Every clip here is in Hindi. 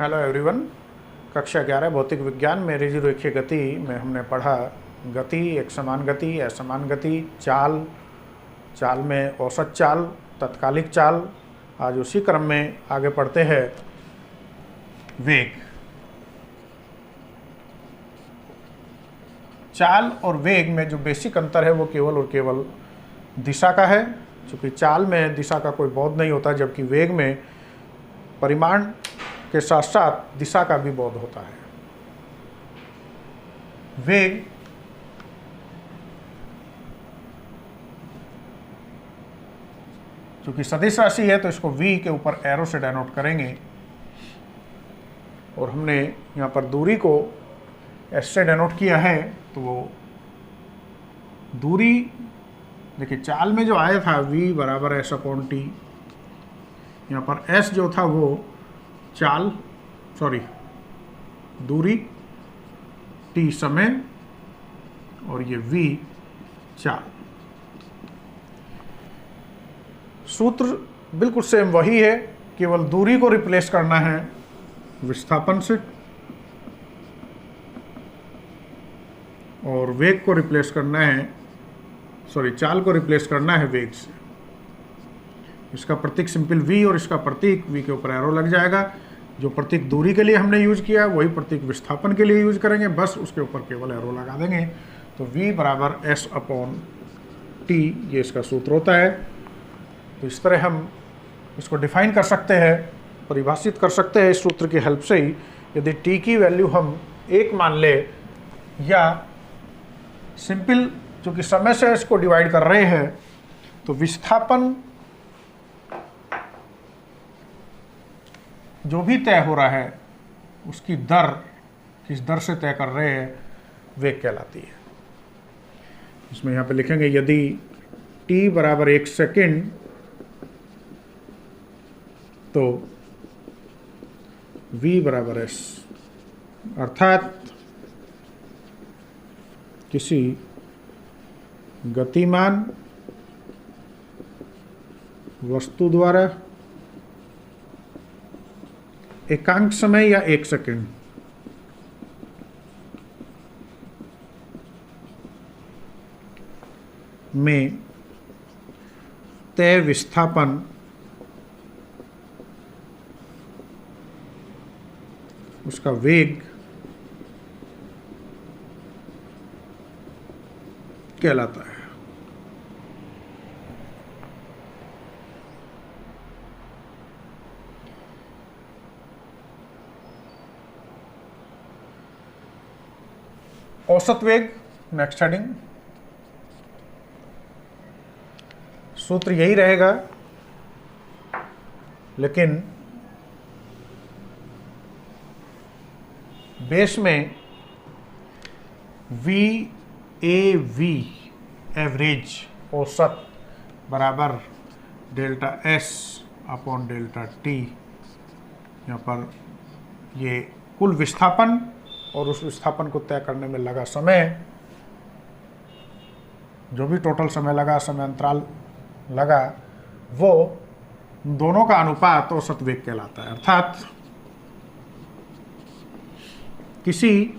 Hello everyone. कक्षा 11 भौतिक विज्ञान में रेखीय गति में हमने पढ़ा गति, एक समान गति, असमान गति, चाल, चाल में औसत चाल, तत्कालिक चाल। आज उसी क्रम में आगे पढ़ते हैं वेग। चाल और वेग में जो बेसिक अंतर है वो केवल और केवल दिशा का है, क्योंकि चाल में दिशा का कोई बोध नहीं होता, जबकि वेग में परिमाण के साथ साथ दिशा का भी बोध होता है। वेग चूंकि सदिश राशि है तो इसको v के ऊपर एरो से डेनोट करेंगे, और हमने यहाँ पर दूरी को s से डेनोट किया है। तो वो दूरी देखिए, चाल में जो आया था v बराबर s/t, यहाँ पर s जो था वो दूरी, t समय, और ये v चाल। सूत्र बिल्कुल सेम वही है, केवल दूरी को रिप्लेस करना है विस्थापन से और वेग को रिप्लेस करना है, चाल को रिप्लेस करना है वेग से। इसका प्रतीक सिंपल v और इसका प्रतीक v के ऊपर एरो लग जाएगा। जो प्रतीक दूरी के लिए हमने यूज किया वही प्रतीक विस्थापन के लिए यूज करेंगे, बस उसके ऊपर केवल एरो लगा देंगे। तो v बराबर s/t, ये इसका सूत्र होता है। तो इस तरह हम इसको डिफाइन कर सकते हैं, परिभाषित कर सकते हैं इस सूत्र की हेल्प से ही। यदि t की वैल्यू हम 1 मान ले, या सिंपल चूँकि समय से इसको डिवाइड कर रहे हैं, तो विस्थापन जो भी तय हो रहा है उसकी दर, किस दर से तय कर रहे हैं, वेग कहलाती है। इसमें यहाँ पे लिखेंगे यदि t बराबर 1 सेकेंड, तो v बराबर s, अर्थात किसी गतिमान वस्तु द्वारा एकांक समय या 1 सेकेंड में तय विस्थापन उसका वेग कहलाता है। औसत वेग, नेक्स्ट हेडिंग। सूत्र यही रहेगा, लेकिन बेस में VAV एवरेज, औसत बराबर डेल्टा S/डेल्टा T। यहाँ पर ये कुल विस्थापन और उस विस्थापन को तय करने में लगा समय, जो भी टोटल समय लगा, समय अंतराल लगा, वो दोनों का अनुपात औसत वेग कहलाता है। अर्थात किसी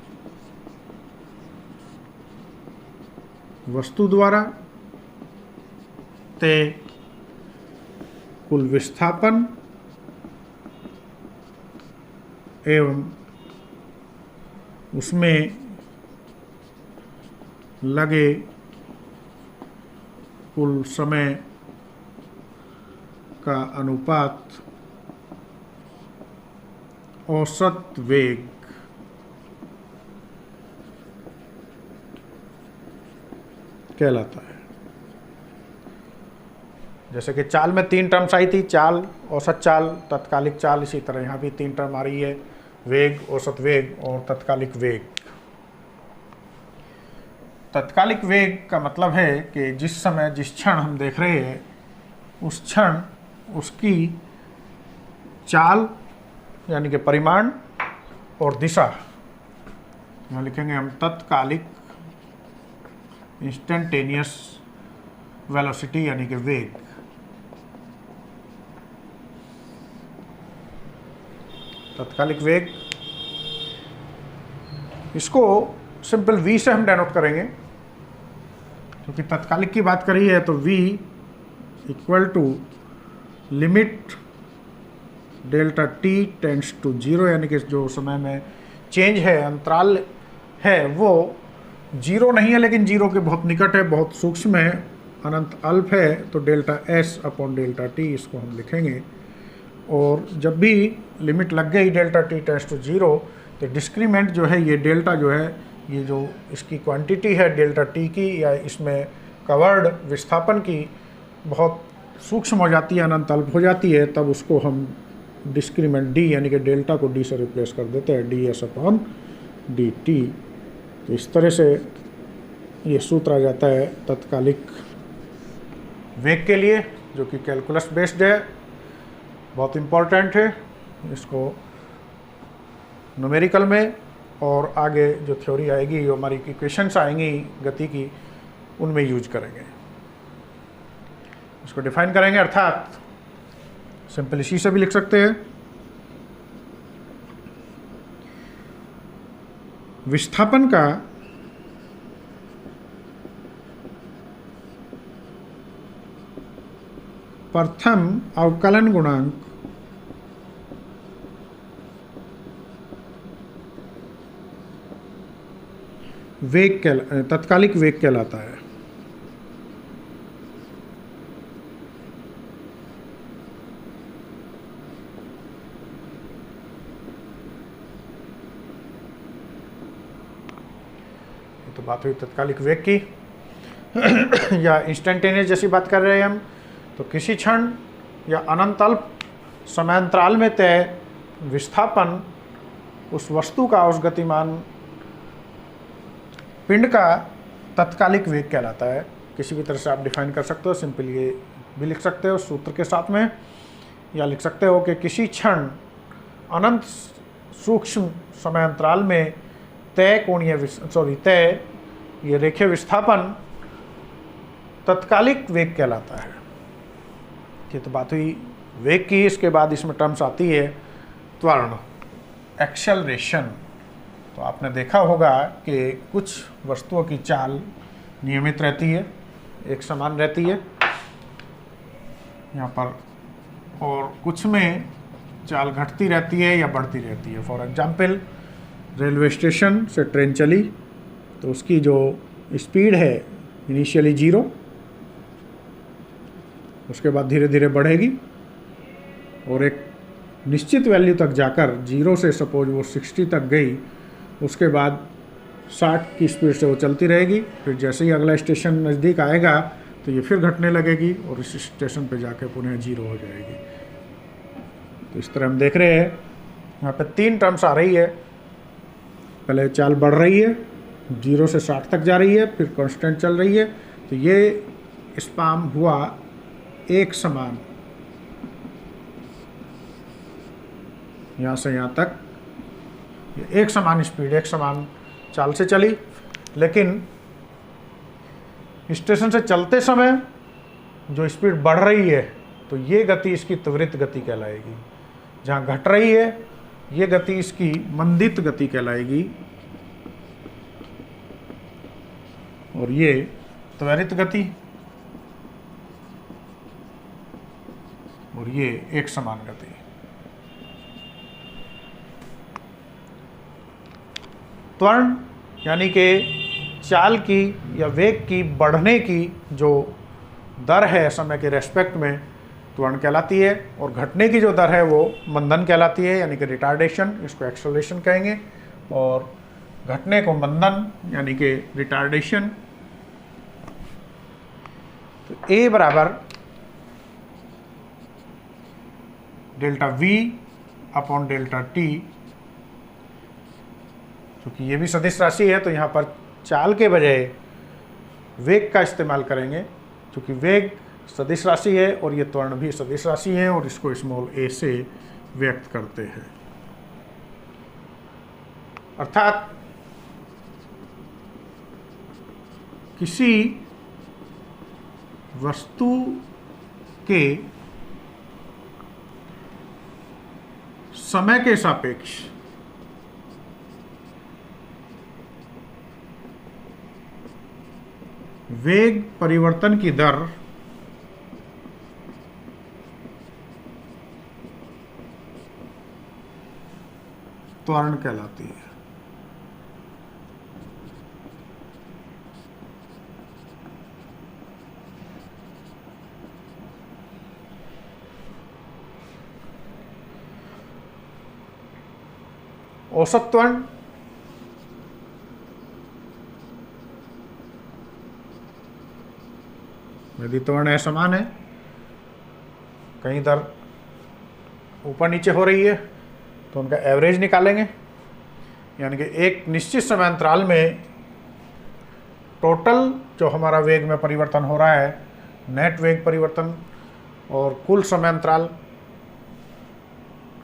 वस्तु द्वारा तय कुल विस्थापन एवं उसमें लगे कुल समय का अनुपात औसत वेग कहलाता है। जैसे कि चाल में 3 टर्म्स आई थी, चाल, औसत चाल, तत्कालिक चाल, इसी तरह यहाँ भी 3 टर्म आ रही है, वेग, औसत वेग और तत्कालिक वेग। तत्कालिक वेग का मतलब है कि जिस समय, जिस क्षण हम देख रहे हैं, उस क्षण उसकी चाल यानी कि परिमाण और दिशा, यहाँ लिखेंगे हम तत्कालिक, इंस्टेंटेनियस वेलोसिटी यानी कि वेग। तात्कालिक वेग, इसको सिंपल v से हम डेनोट करेंगे, क्योंकि तात्कालिक की बात करी है तो v equal to limit delta t tends to 0, यानी कि जो समय में चेंज है, अंतराल है, वो 0 नहीं है लेकिन 0 के बहुत निकट है, बहुत सूक्ष्म है, अनंत अल्प है, तो delta s upon delta t इसको हम लिखेंगे। और जब भी लिमिट लग गई डेल्टा t टेंड्स टू 0, तो डिस्क्रीमेंट जो है, ये डेल्टा जो है, ये जो इसकी क्वांटिटी है डेल्टा t की, या इसमें कवर्ड विस्थापन की, बहुत सूक्ष्म हो जाती है, अनंत अल्प हो जाती है, तब उसको हम डिस्क्रीमेंट d यानी कि डेल्टा को d से रिप्लेस कर देते हैं, ds अपॉन dt। तो इस तरह से ये सूत्र आ जाता है तात्कालिक वेग के लिए, जो कि कैलकुलस बेस्ड है, बहुत इम्पॉर्टेंट है। इसको न्यूमेरिकल में और आगे जो थ्योरी आएगी, जो हमारी इक्वेशंस आएंगी गति की, उनमें यूज करेंगे, इसको डिफाइन करेंगे। अर्थात सिंपल इसी से भी लिख सकते हैं, विस्थापन का प्रथम अवकलन गुणांक वेग तात्कालिक वेग कहलाता है। तो बात हुई तात्कालिक वेग की या इंस्टेंटेनियस जैसी बात कर रहे हैं हम, तो किसी क्षण या अनंत अल्प समयांतराल में तय विस्थापन उस वस्तु का, उस गतिमान पिंड का तात्कालिक वेग कहलाता है। किसी भी तरह से आप डिफाइन कर सकते हो, सिंपल ये भी लिख सकते हो सूत्र के साथ में, या लिख सकते हो कि किसी क्षण अनंत सूक्ष्म समयांतराल में तय ये रेखीय विस्थापन तात्कालिक वेग कहलाता है। ये तो बात हुई वेग की। इसके बाद इसमें टर्म्स आती है त्वरण, एक्सेलरेशन। तो आपने देखा होगा कि कुछ वस्तुओं की चाल नियमित रहती है, एक समान रहती है यहाँ पर, और कुछ में चाल घटती रहती है या बढ़ती रहती है। फॉर एग्जाम्पल, रेलवे स्टेशन से ट्रेन चली तो उसकी जो स्पीड है इनिशियली 0, उसके बाद धीरे धीरे बढ़ेगी और एक निश्चित वैल्यू तक जाकर 0 से सपोज वो 60 तक गई, उसके बाद 60 की स्पीड से वो चलती रहेगी। फिर जैसे ही अगला स्टेशन नज़दीक आएगा तो ये फिर घटने लगेगी और इस स्टेशन पे जाके पुनः 0 हो जाएगी। तो इस तरह हम देख रहे हैं यहाँ पे 3 टर्म्स आ रही है। पहले चाल बढ़ रही है, 0 से 60 तक जा रही है, फिर कांस्टेंट चल रही है। तो ये स्पाम हुआ एक समान, यहाँ से यहाँ तक एक समान स्पीड, एक समान चाल से चली। लेकिन स्टेशन से चलते समय जो स्पीड बढ़ रही है तो ये गति इसकी त्वरित गति कहलाएगी। जहाँ घट रही है ये गति इसकी मंदित गति कहलाएगी, और ये त्वरित गति, और ये एक समान गति। त्वरण यानी कि चाल की या वेग की बढ़ने की जो दर है समय के रेस्पेक्ट में, त्वरण कहलाती है। और घटने की जो दर है वो मंदन कहलाती है, यानी कि रिटार्डेशन, इसको एक्सेलरेशन कहेंगे। और घटने को मंदन यानी कि रिटार्डेशन। तो A बराबर delta V upon delta T, क्योंकि ये भी सदिश राशि है तो यहाँ पर चाल के बजाय वेग का इस्तेमाल करेंगे, क्योंकि वेग सदिश राशि है और ये त्वरण भी सदिश राशि है, और इसको स्मॉल a से व्यक्त करते हैं। अर्थात किसी वस्तु के समय के सापेक्ष वेग परिवर्तन की दर त्वरण कहलाती है। औसत त्वरण यदि त्वरण असमान है, कहीं दर ऊपर नीचे हो रही है, तो उनका एवरेज निकालेंगे, यानी कि एक निश्चित समय अंतराल में टोटल जो हमारा वेग में परिवर्तन हो रहा है, नेट वेग परिवर्तन और कुल समय अंतराल,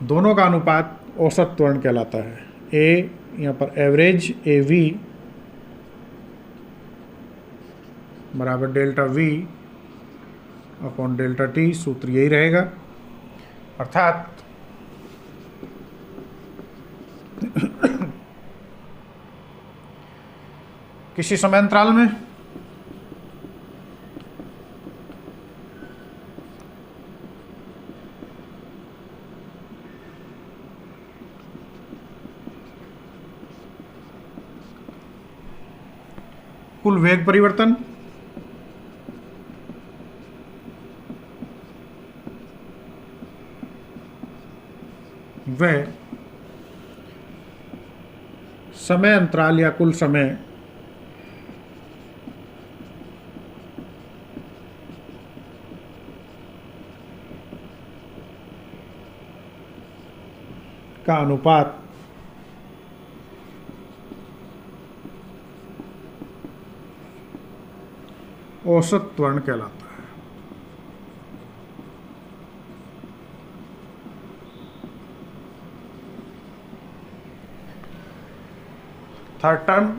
दोनों का अनुपात औसत त्वरण कहलाता है। ए यहाँ पर एवरेज ए वी बराबर delta V upon delta T, सूत्र यही रहेगा। अर्थात किसी समय अंतराल में कुल वेग परिवर्तन वह समय अंतराल या कुल समय का अनुपात औसत त्वरण कहलाता है। थर्ड टर्म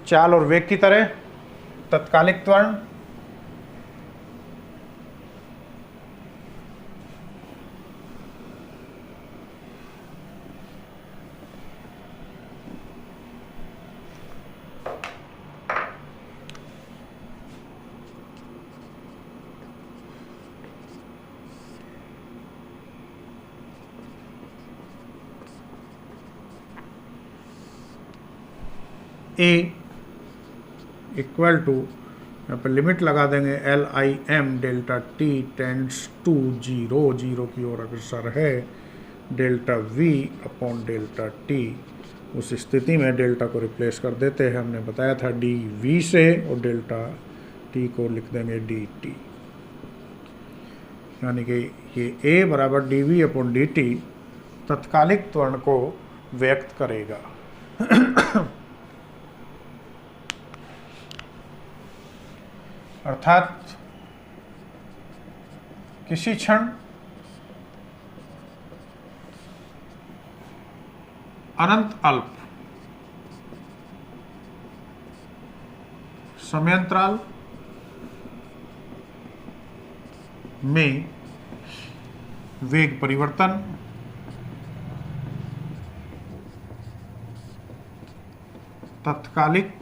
चाल और वेग की तरह तत्कालिक त्वरण ए इक्वल टू, यहाँ पर लिमिट लगा देंगे, L I M delta T tends to zero, zero की ओर अग्रसर है, delta V upon delta T. उस स्थिति में डेल्टा को रिप्लेस कर देते हैं, हमने बताया था डी वी से, और डेल्टा टी को लिख देंगे डी टी, यानी कि ये ए बराबर D V upon D T तत्कालिक त्वरण को व्यक्त करेगा। अर्थात किसी क्षण अनंत अल्प समयांतराल में वेग परिवर्तन तत्कालिक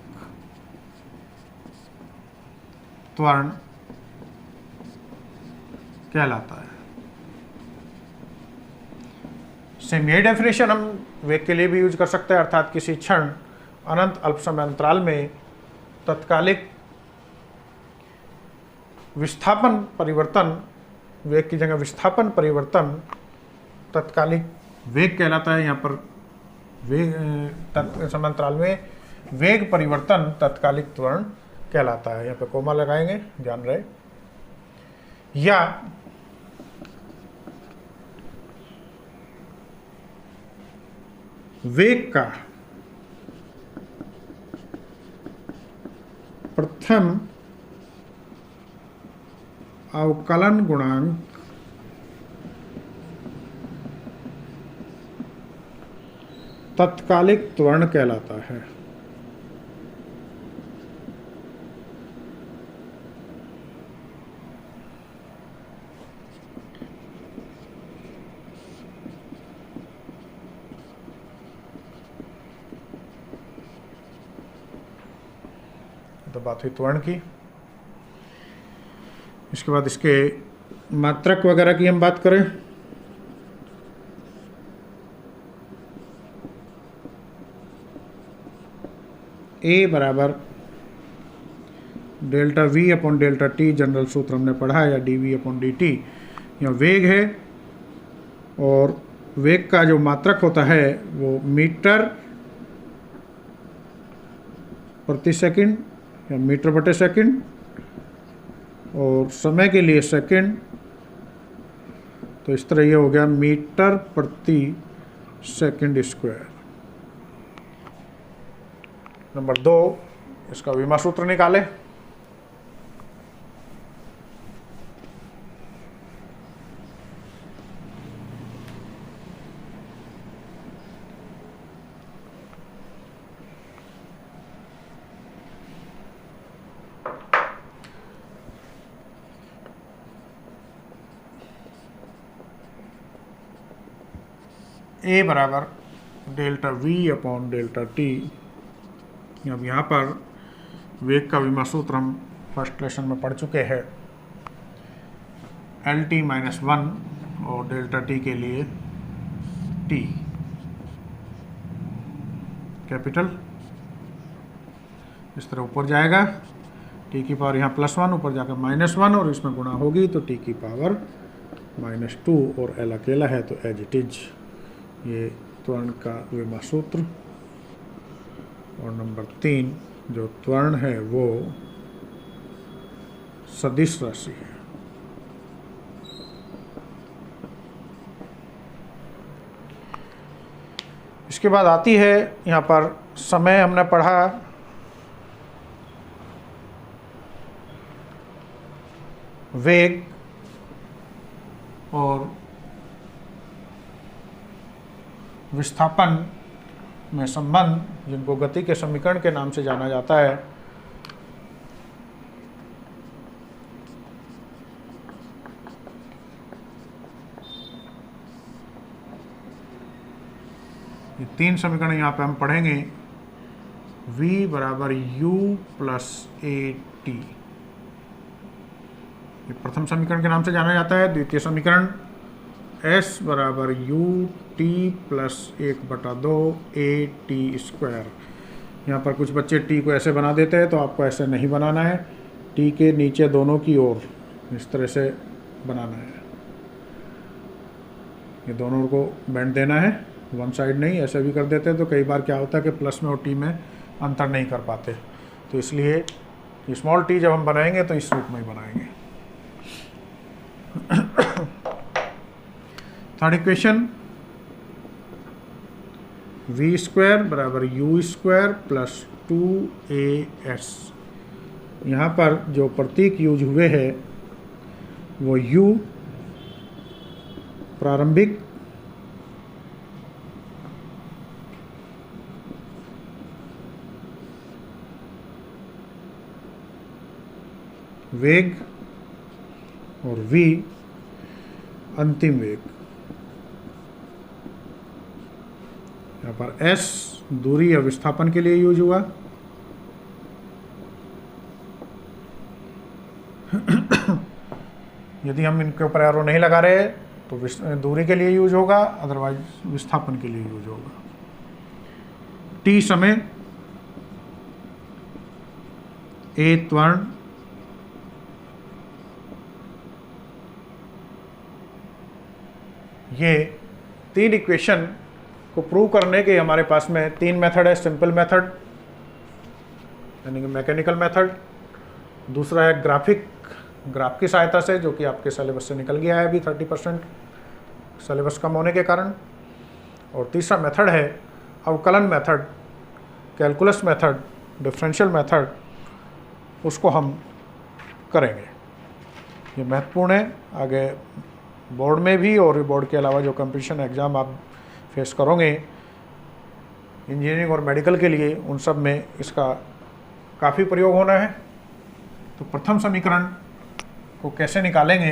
त्वरण कहलाता है। सेम यही डेफिनेशन हम वेग के लिए भी यूज कर सकते हैं, अर्थात किसी क्षण अनंत अल्प समय अंतराल में तत्कालिक विस्थापन परिवर्तन, वेग की जगह विस्थापन परिवर्तन तत्कालिक वेग कहलाता है। यहाँ पर वेग समय अंतराल में वेग परिवर्तन तत्कालिक त्वरण कहलाता है। यहाँ पे कोमा लगाएंगे, ध्यान रहे। या वेग का प्रथम अवकलन गुणांक तत्कालिक त्वरण कहलाता है। तो बात हुई त्वरण की। इसके बाद इसके मात्रक वगैरह की हम बात करें, ए बराबर delta V upon delta T, general सूत्र हमने पढ़ा है, या D V upon D T. यहाँ वेग है और वेग का जो मात्रक होता है वो मीटर प्रति सेकंड या मीटर बटे सेकंड, और समय के लिए सेकंड, तो इस तरह ये हो गया मीटर प्रति सेकंड स्क्वायर। नंबर 2, इसका विमा सूत्र निकालें। ए बराबर delta V upon delta T. अब यहाँ पर वेग का विमा सूत्र हम फर्स्ट लेसन में पढ़ चुके हैं, एल टी माइनस 1 और डेल्टा टी के लिए टी कैपिटल। इस तरह ऊपर जाएगा, टी की पावर यहाँ +1, ऊपर जाकर -1, और इसमें गुणा होगी तो टी की पावर -2, और एल अकेला है तो एज इट इज। ये त्वरण का विमा सूत्र। और नंबर 3, जो त्वरण है वो सदिश राशि है। इसके बाद आती है यहाँ पर समय, हमने पढ़ा वेग और विस्थापन में संबंध, जिनको गति के समीकरण के नाम से जाना जाता है। ये 3 समीकरण यहाँ पे हम पढ़ेंगे। v बराबर u प्लस ए टी, ये प्रथम समीकरण के नाम से जाना जाता है। द्वितीय समीकरण s बराबर u T plus 1/2 A T square. यहाँ पर कुछ बच्चे t को ऐसे बना देते हैं, तो आपको ऐसे नहीं बनाना है, t के नीचे दोनों की ओर इस तरह से बनाना है। ये दोनों को बेंड देना है, वन साइड नहीं। ऐसे भी कर देते हैं तो कई बार क्या होता है कि प्लस में और टी में अंतर नहीं कर पाते, तो इसलिए स्मॉल टी जब हम बनाएंगे तो इस रूप में ही बनाएंगे। थर्ड इक्वेशन, वी स्क्वायर बराबर यू स्क्वायर प्लस 2as। यहाँ पर जो प्रतीक यूज हुए हैं वो u प्रारंभिक वेग और v अंतिम वेग। यहाँ पर s दूरी या विस्थापन के लिए यूज हुआ। यदि हम इनके ऊपर एरो नहीं लगा रहे तो दूरी के लिए यूज होगा, अदरवाइज विस्थापन के लिए यूज होगा। t समय, a त्वरण, ये 3 इक्वेशन को प्रूव करने के हमारे पास में 3 मेथड है। सिंपल मेथड यानी कि मैकेनिकल मेथड, दूसरा है ग्राफ की सहायता से, जो कि आपके सिलेबस से निकल गया है अभी 30% सिलेबस कम होने के कारण, और तीसरा मेथड है अवकलन method, calculus method, differential method, उसको हम करेंगे। ये महत्वपूर्ण है आगे बोर्ड में भी, और बोर्ड के अलावा जो कंपटीशन एग्ज़ाम आप फेस करोगे इंजीनियरिंग और मेडिकल के लिए, उन सब में इसका काफ़ी प्रयोग होना है। तो प्रथम समीकरण को कैसे निकालेंगे,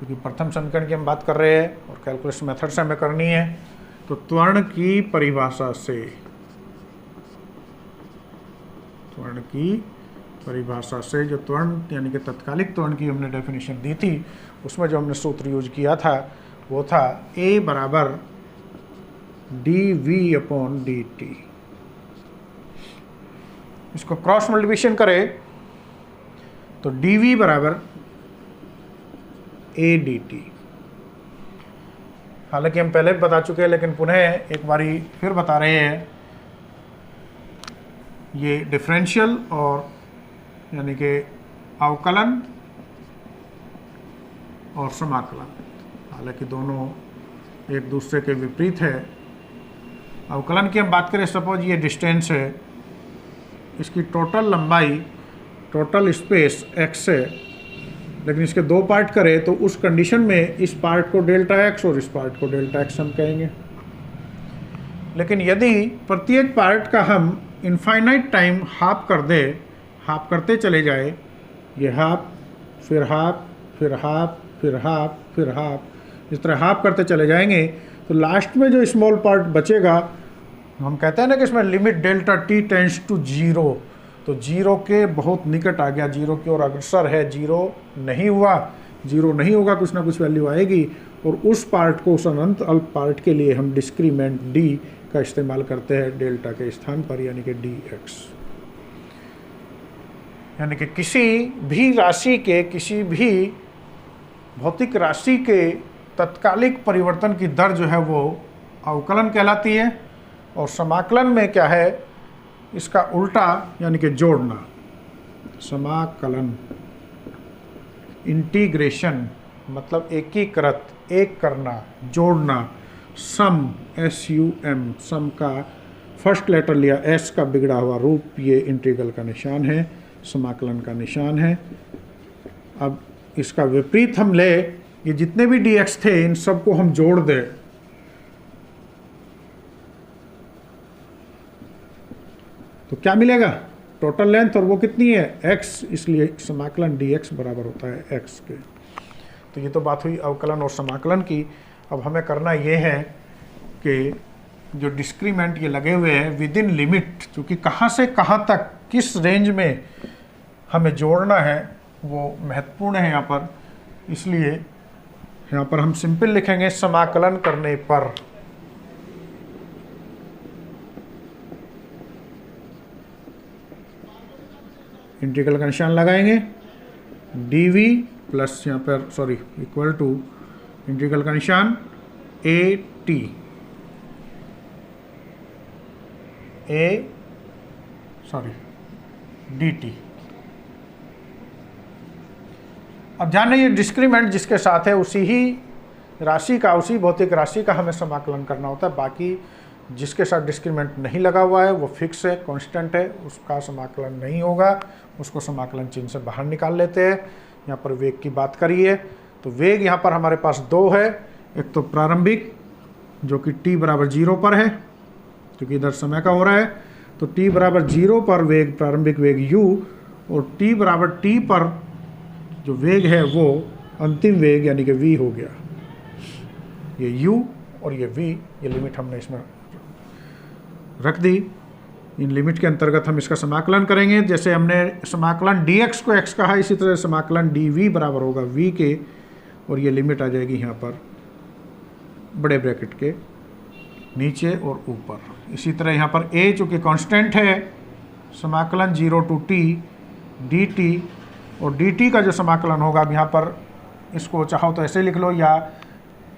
क्योंकि प्रथम समीकरण की हम बात कर रहे हैं और कैलकुलस मेथड से हमें करनी है। तो त्वरण की परिभाषा से, त्वरण की परिभाषा से जो त्वरण यानी कि तत्कालिक त्वरण की हमने डेफिनेशन दी थी, उसमें जो हमने सूत्र यूज किया था वो था A बराबर dV/dt। इसको क्रॉस मल्टीप्लिकेशन करें तो dV बराबर A dt। हालांकि हम पहले भी बता चुके हैं लेकिन पुनः एक बारी फिर बता रहे हैं, ये डिफरेंशियल और यानी कि अवकलन और समाकलन, हालांकि दोनों एक दूसरे के विपरीत है। अवकलन की हम बात करें, सपोज ये डिस्टेंस है, इसकी टोटल लंबाई, टोटल स्पेस x है, लेकिन इसके दो पार्ट करें तो उस कंडीशन में इस पार्ट को डेल्टा x और इस पार्ट को डेल्टा x हम कहेंगे। लेकिन यदि प्रत्येक पार्ट का हम इनफाइनाइट टाइम हाफ कर दे, हाफ करते चले जाए, ये हाफ फिर हाफ फिर हाफ फिर हाफ फिर हाफ, इस तरह हाफ करते चले जाएंगे तो लास्ट में जो स्मॉल पार्ट बचेगा, हम कहते हैं ना कि इसमें limit delta t tends to 0, तो 0 के बहुत निकट आ गया, 0 की ओर अग्रसर है, 0 नहीं हुआ, 0 नहीं होगा, कुछ ना कुछ वैल्यू आएगी, और उस पार्ट को, उस अनंत अल्प पार्ट के लिए हम डिस्क्रीमेंट d का इस्तेमाल करते हैं डेल्टा के स्थान पर, यानी कि dx। यानी कि किसी भी राशि के, किसी भी भौतिक राशि के तत्कालिक परिवर्तन की दर जो है वो अवकलन कहलाती है, और समाकलन में क्या है, इसका उल्टा यानी कि जोड़ना, समाकलन, इंटीग्रेशन मतलब एकीकृत, एक करना, जोड़ना, सम, SUM, सम का फर्स्ट लेटर लिया S का बिगड़ा हुआ रूप, ये इंटीग्रल का निशान है, समाकलन का निशान है। अब इसका विपरीत हम ले, ये जितने भी dx थे इन सबको हम जोड़ दें तो क्या मिलेगा, टोटल लेंथ, और वो कितनी है x, इसलिए समाकलन dx बराबर होता है x के। तो ये तो बात हुई अवकलन और समाकलन की। अब हमें करना ये है कि जो डिस्क्रीमेंट ये लगे हुए हैं विद इन लिमिट, क्योंकि कहाँ से कहाँ तक किस रेंज में हमें जोड़ना है वो महत्वपूर्ण है यहाँ पर, इसलिए यहाँ पर हम सिंपल लिखेंगे समाकलन करने पर इंटीग्रल का निशान लगाएंगे, dv प्लस यहाँ पर सॉरी इक्वल टू इंटीग्रल का निशान dt। अब जाने ये डिस्क्रीमेंट जिसके साथ है उसी ही राशि का, उसी भौतिक राशि का हमें समाकलन करना होता है, बाकी जिसके साथ डिस्क्रीमेंट नहीं लगा हुआ है वो फिक्स है, कांस्टेंट है, उसका समाकलन नहीं होगा, उसको समाकलन चिन्ह से बाहर निकाल लेते हैं। यहाँ पर वेग की बात करिए तो वेग यहाँ पर हमारे पास दो है, एक तो प्रारंभिक जो कि t बराबर 0 पर है, क्योंकि इधर समय का हो रहा है, तो t बराबर 0 पर वेग, प्रारंभिक वेग u, और t बराबर t पर जो वेग है वो अंतिम वेग यानी कि v हो गया, ये u और ये v, ये लिमिट हमने इसमें रख दी। इन लिमिट के अंतर्गत हम इसका समाकलन करेंगे, जैसे हमने समाकलन dx को x कहा, इसी तरह समाकलन dv बराबर होगा v के, और ये लिमिट आ जाएगी यहाँ पर बड़े ब्रैकेट के नीचे और ऊपर। इसी तरह यहाँ पर a चूँकि कांस्टेंट है, समाकलन 0 टू t dt, और dt का जो समाकलन होगा, अब यहाँ पर इसको चाहो तो ऐसे लिख लो, या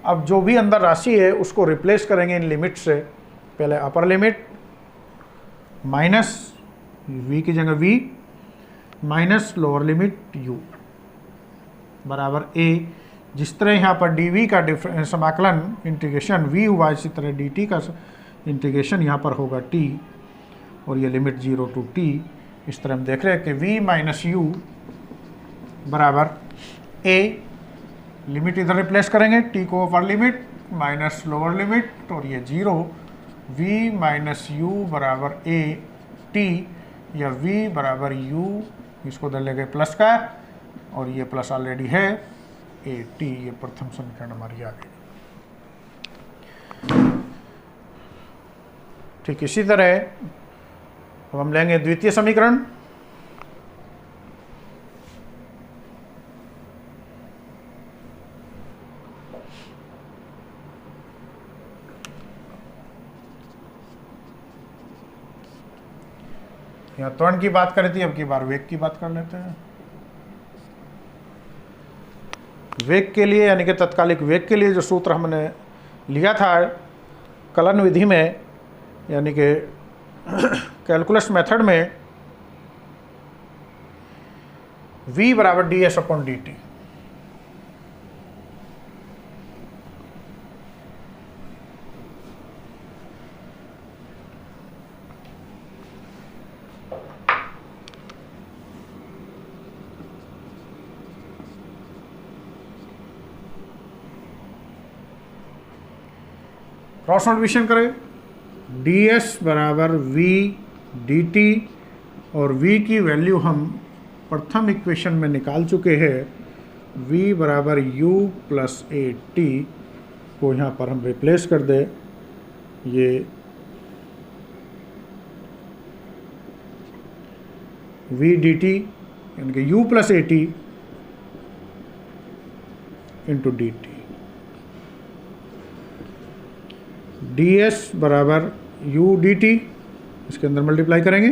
अब जो भी अंदर राशि है उसको रिप्लेस करेंगे इन लिमिट से। पहले अपर लिमिट माइनस v की जगह v minus lower limit u बराबर a। जिस तरह यहाँ पर dv का समाकलन इंटीग्रेशन v हुआ, इसी तरह dt का इंटीग्रेशन यहाँ पर होगा t, और ये लिमिट 0 टू t। इस तरह हम देख रहे हैं कि v माइनस u बराबर a, लिमिट इधर रिप्लेस करेंगे, t को upper limit minus lower limit, और ये 0, v माइनस u बराबर a t, या v बराबर u, इसको उधर ले गए प्लस का, और ये प्लस ऑलरेडी है, ए टी, ये प्रथम समीकरण हमारी आ गई। ठीक इसी तरह अब हम लेंगे द्वितीय समीकरण। यहाँ त्वरण की बात करी थी, अब की बार वेग की बात कर लेते हैं। वेग के लिए यानी कि तत्कालिक वेग के लिए जो सूत्र हमने लिया था कलन विधि में यानी कि कैलकुलस मेथड में, v बराबर ds upon dt। Cross multiplication करें, ds बराबर v dt, और v की वैल्यू हम प्रथम इक्वेशन में निकाल चुके हैं। v बराबर u प्लस ए टी को यहाँ पर हम रिप्लेस कर दें, ये v dt यानी कि u plus A T into D T. ds बराबर u dt, इसके अंदर मल्टीप्लाई करेंगे,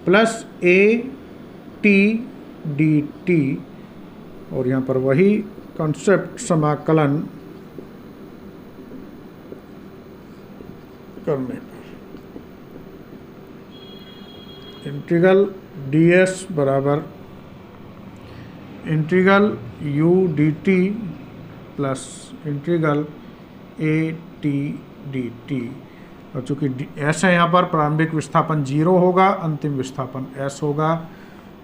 plus A T D T, और यहाँ पर वही कॉन्सेप्ट समाकलन करने पर इंटीग्रल ds बराबर integral u dt plus integral A T D T, और चूँकि s है यहाँ पर प्रारंभिक विस्थापन 0 होगा, अंतिम विस्थापन s होगा।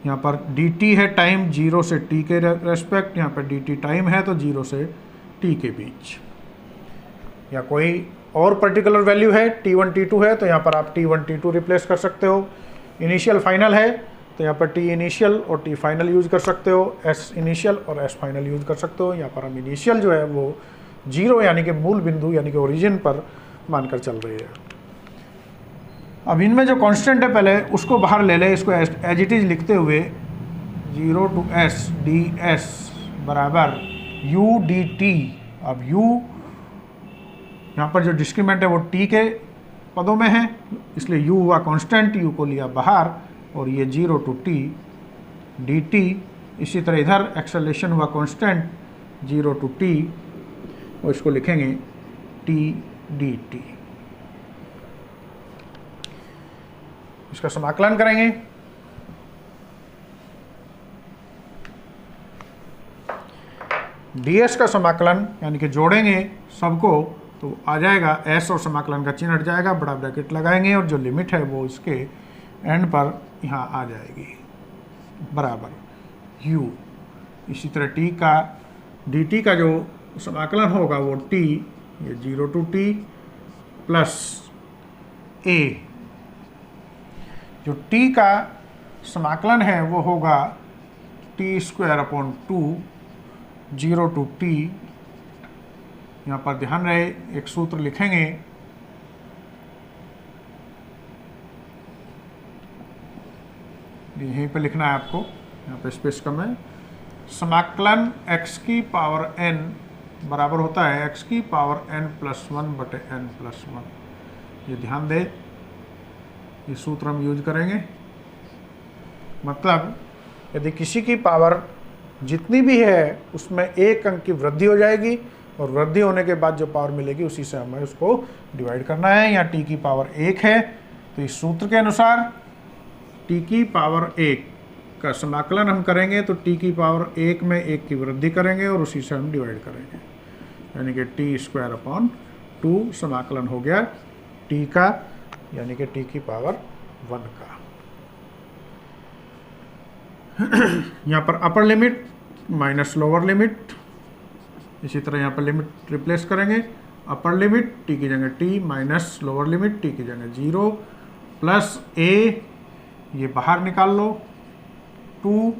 यहाँ पर dt है टाइम 0 से t के रेस्पेक्ट, यहाँ पर dt टाइम है तो 0 से t के बीच। या कोई और पर्टिकुलर वैल्यू है t1 t2 है तो यहाँ पर आप t1 t2 रिप्लेस कर सकते हो। इनिशियल फाइनल है तो यहाँ पर t इनिशियल और t फाइनल यूज कर सकते हो, s इनिशियल और s फाइनल यूज कर सकते हो। यहाँ पर हम इनिशियल जो है वो 0 यानी कि मूल बिंदु यानी कि ओरिजिन पर मानकर चल रही है। अब इनमें जो कांस्टेंट है पहले उसको बाहर ले लें, इसको एज इट इज लिखते हुए 0 टू s ds बराबर u dt। अब u यहाँ पर जो डिस्क्रीमेंट है वो t के पदों में है, इसलिए u हुआ कांस्टेंट, u को लिया बाहर, और ये 0 टू t dt। इसी तरह इधर एक्सेलरेशन हुआ कांस्टेंट 0 टू t, और इसको लिखेंगे t dt। इसका समाकलन करेंगे, ds का समाकलन यानी कि जोड़ेंगे सबको तो आ जाएगा s, और समाकलन का चिन्ह हट जाएगा, बड़ा ब्रैकेट लगाएंगे और जो लिमिट है वो इसके एंड पर यहाँ आ जाएगी बराबर u। इसी तरह t का dt का जो समाकलन होगा वो t, ये 0 टू t प्लस a। जो t का समाकलन है वो होगा t square upon 2 0 to t। यहाँ पर ध्यान रहे एक सूत्र लिखेंगे, यहीं पे लिखना है आपको, यहाँ पे स्पेस कम है। समाकलन x की पावर n बराबर होता है x की पावर n प्लस 1 बटे n प्लस 1। ये ध्यान दे, ये सूत्र हम यूज करेंगे। मतलब यदि किसी की पावर जितनी भी है उसमें एक अंक की वृद्धि हो जाएगी, और वृद्धि होने के बाद जो पावर मिलेगी उसी से हमें उसको डिवाइड करना है। यहाँ t की पावर 1 है तो इस सूत्र के अनुसार t की पावर 1 का समाकलन हम करेंगे तो t की पावर 1 में 1 की वृद्धि करेंगे और उसी से हम डिवाइड करेंगे, यानी कि t स्क्वायर अपॉन 2 समाकलन हो गया t का, यानी कि t की पावर 1 का। यहाँ पर upper limit minus lower limit, इसी तरह यहाँ पर लिमिट रिप्लेस करेंगे, अपर लिमिट t की जगह t minus lower limit t की जगह 0 प्लस a, ये बाहर निकाल लो 2,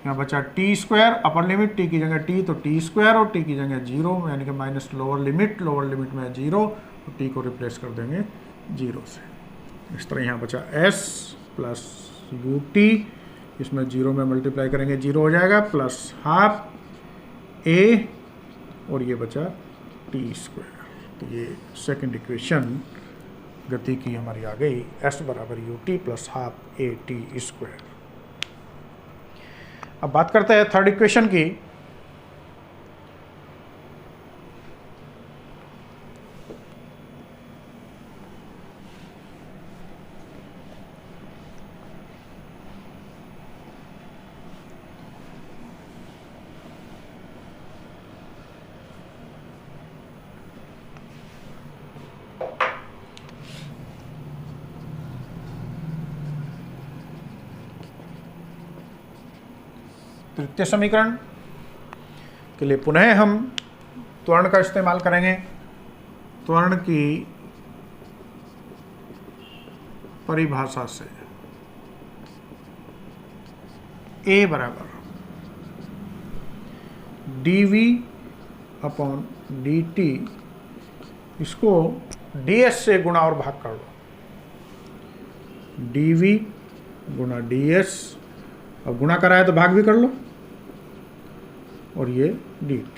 यहाँ बचा T square, upper limit T की जगह टी तो टी स्क्वायर और टी की जगह 0 यानी कि माइनस लोअर लिमिट में 0 और टी को रिप्लेस कर देंगे 0 से। इस तरह यहाँ बचा s प्लस यू टी, इसमें 0 में मल्टीप्लाई करेंगे 0 हो जाएगा, प्लस हाफ ए और ये बचा टी स्क्वायर। तो ये सेकंड इक्वेशन गति की हमारी आ गई, s बराबर U T plus half A T square. अब बात करते हैं थर्ड इक्वेशन की। तृतीय समीकरण के लिए पुनः हम त्वरण का इस्तेमाल करेंगे। त्वरण की परिभाषा से a बराबर dv अपॉन dt, इसको ds से गुणा और भाग कर लो। dv गुणा ds, अब गुणा कराया तो भाग भी कर लो, और ये dt।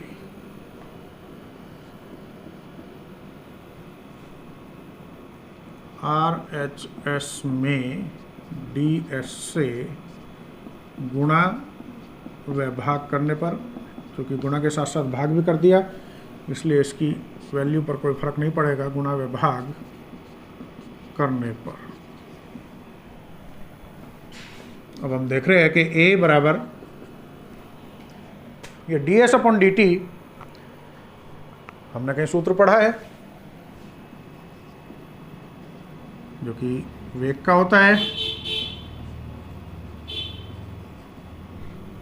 RHS में ds से गुणा व भाग करने पर, क्योंकि गुणा के साथ साथ भाग भी कर दिया इसलिए इसकी वैल्यू पर कोई फर्क नहीं पड़ेगा गुणा व भाग करने पर। अब हम देख रहे हैं कि a बराबर ये ds अपॉन dt, हमने कहीं सूत्र पढ़ा है जो कि वेग का होता है।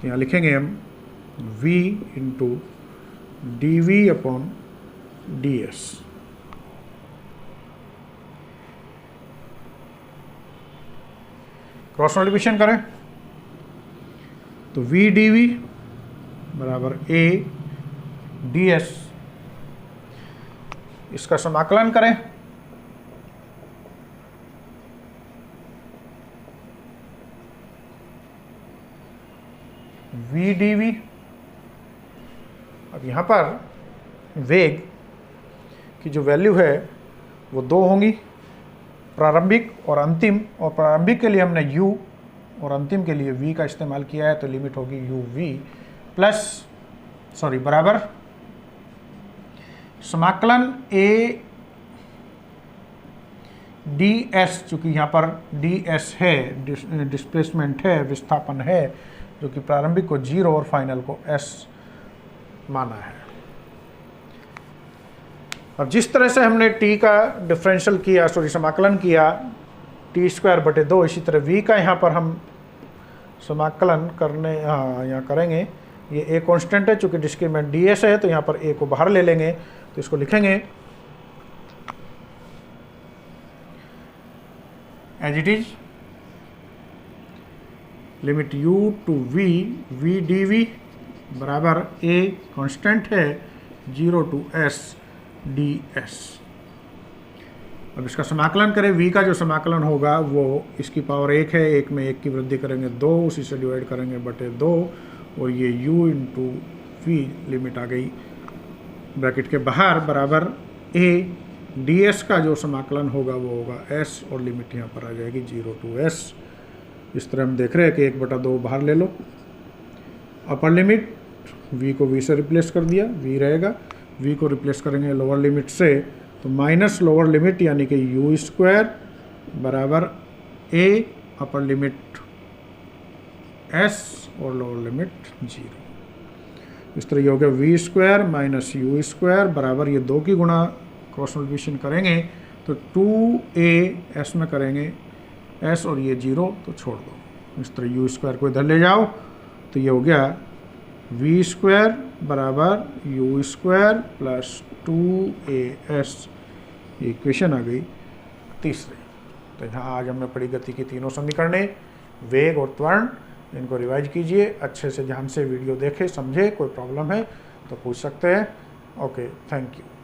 यहाँ लिखेंगे हम v into dv upon ds। Cross multiplication करें तो v dv बराबर a ds, इसका समाकलन करें v dv। अब यहाँ पर वेग की जो वैल्यू है वो 2 होंगी, प्रारंभिक और अंतिम, और प्रारंभिक के लिए हमने u और अंतिम के लिए v का इस्तेमाल किया है, तो लिमिट होगी uv प्लस बराबर समाकलन a ds, चूँकि यहाँ पर ds है, डिस्प्लेसमेंट है, विस्थापन है, जो कि प्रारंभिक को 0 और फाइनल को s माना है। अब जिस तरह से हमने t का डिफरेंशियल किया, समाकलन किया टी स्क्वायर बटे 2, इसी तरह v का यहाँ पर हम समाकलन करने यहाँ करेंगे। ये a कांस्टेंट है, चूँकि डिस्क्रीमेंट ds है तो यहाँ पर a को बाहर ले लेंगे, तो इसको लिखेंगे as it is limit u to v dv बराबर a कांस्टेंट है 0 टू s ds। अब इसका समाकलन करें, v का जो समाकलन होगा वो इसकी पावर 1 है, 1 में 1 की वृद्धि करेंगे 2, उसी से डिवाइड करेंगे बटे 2, और ये u इंटू v लिमिट आ गई ब्रैकेट के बाहर बराबर a ds का जो समाकलन होगा वो होगा s, और लिमिट यहाँ पर आ जाएगी 0 टू s। इस तरह हम देख रहे हैं कि 1/2 बाहर ले लो, अपर लिमिट v को v से रिप्लेस कर दिया, v रहेगा, v को रिप्लेस करेंगे लोअर लिमिट से तो माइनस लोअर लिमिट यानी कि u स्क्वायर बराबर a अपर लिमिट s और लोअर लिमिट 0। इस तरह ये हो गया v square minus u square बराबर, ये 2 की गुणा क्रॉस मल्टीप्लिकेशन करेंगे तो 2a s में करेंगे s और ये 0 तो छोड़ दो। इस तरह u स्क्वायर को इधर ले जाओ तो ये हो गया v स्क्वायर बराबर u स्क्वायर प्लस 2as। ये इक्वेशन आ गई तीसरी। तो यहाँ आज हमने पढ़ी गति की तीनों समीकरणें, वेग और त्वरण इनको रिवाइज कीजिए, अच्छे से ध्यान से वीडियो देखें, समझे, कोई प्रॉब्लम है तो पूछ सकते हैं। Okay, thank you.